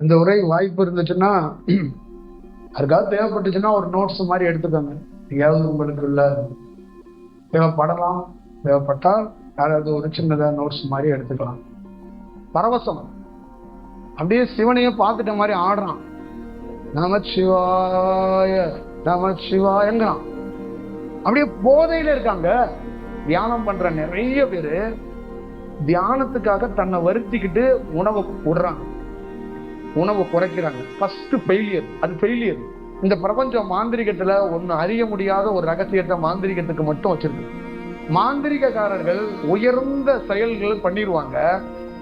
இந்த உரை வாய்ப்பு இருந்துச்சுன்னா அதுக்காக தேவைப்பட்டுச்சுன்னா ஒரு நோட்ஸ் மாதிரி எடுத்துக்கோங்க. எங்கேயாவது உங்களுக்கு உள்ள தேவைப்படலாம், தேவைப்பட்டால் யாராவது ஒரு சின்னதாக நோட்ஸ் மாதிரி எடுத்துக்கலாம். பரவசம், அப்படியே சிவனையே பார்த்துட்ட மாதிரி ஆடுறான். நமச்சிவாய நமச்சிவாயங்கிறான். அப்படியே போதையில இருக்காங்க. தியானம் பண்ற நிறைய பேரு தியானத்துக்காக தன்னை வருத்திக்கிட்டு உணவை விடுறாங்க, உணவை குறைக்கிறாங்க. ஃபர்ஸ்ட் ஃபெயிலியர், அது ஃபெயிலியர். இந்த பிரபஞ்சம் மாந்திரிகத்துல ஒண்ணு அறிய முடியாத ஒரு ரகசியத்தை மாந்திரிகத்துக்கு மட்டும் வச்சிருக்கு. மாந்திரிகக்காரர்கள் உயர்ந்த செயல்கள் பண்ணிடுவாங்க,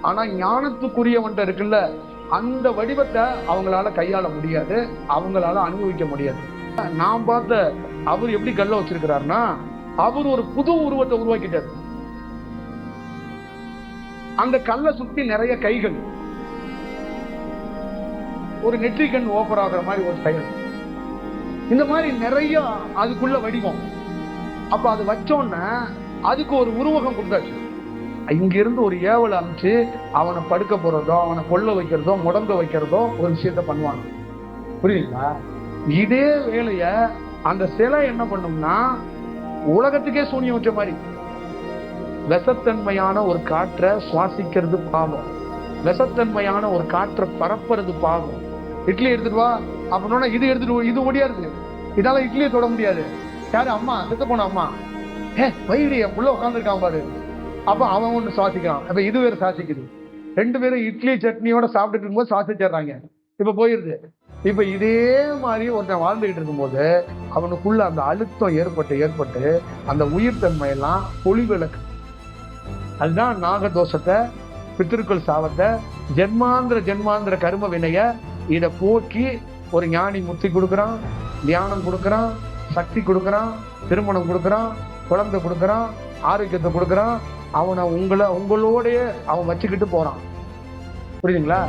ஆனா ஞானத்துக்குரியவன்ட்ட இருக்குல்ல அந்த வடிவத்தை அவங்களால கையாள முடியாது, அவங்களால அனுபவிக்க முடியாது. நான் பார்த்த அவர் எப்படி கல்ல வச்சிருக்கிறாருன்னா, அவர் ஒரு புது உருவத்தை உருவாக்கிட்டார். அந்த கல்லை சுத்தி நிறைய கைகள், ஒரு நெற்றிக்கண் ஓப்பர் ஆகிற மாதிரி ஒரு செயல், இந்த மாதிரி நிறைய அதுக்குள்ள வடிவம். அப்ப அது வச்சோன்னா அதுக்கு ஒரு உருவகம் கொடுத்தாச்சு. இங்கிருந்து ஒரு ஏவலை அமைச்சு அவனை படுக்க போறதோ, அவனை கொல்ல வைக்கிறதோ, முடங்க வைக்கிறதோ ஒரு விஷயத்த பண்ணுவாங்க. புரியுதுங்களா? இதே வேலைய அந்த சிலை என்ன பண்ணும்னா உலகத்துக்கே சூனியம் வச்ச மாதிரி. விஷத்தன்மையான ஒரு காற்றை சுவாசிக்கிறது பாவம், விஷத்தன்மையான ஒரு காற்றை பரப்புறது பாவம். இட்லி எடுத்துட்டு வா அப்படின்னா இது எடுத்துட்டு, இது ஒடியாது, இதால இட்லியை தொட முடியாது. யாரு? அம்மா, செத்து போன அம்மா. வயிறு உள்ள உட்காந்துருக்கான் பாரு. அப்ப அவன் ஒண்ணு சுவாசிக்கிறான், அப்ப இது வேற சுவாசிக்குது. ரெண்டு பேரும் இட்லி சட்னியோட சாப்பிட்டுட்டு இருக்கும்போது சுவாசிச்சிடுறாங்க, இப்ப போயிருது. இப்ப இதே மாதிரி ஒருத்தன் வாழ்ந்துகிட்டு இருக்கும்போது அவனுக்குள்ள அந்த அழுத்தம் ஏற்பட்டு அந்த உயிர் தன்மையெல்லாம் பொலிவிளக்கு. அதுதான் நாகதோஷத்தை, பித்திருக்கள் சாபத்தை, ஜென்மாந்திர கர்ம வினைய இதை போக்கி ஒரு ஞானி முத்தி கொடுக்குறான், தியானம் கொடுக்குறான், சக்தி கொடுக்குறான், திருமணம் கொடுக்குறான், குழந்தை கொடுக்குறான், ஆரோக்கியத்தை கொடுக்குறான். அவனை உங்களோடய அவன் வச்சுக்கிட்டு போறான். புரியுதுங்களா?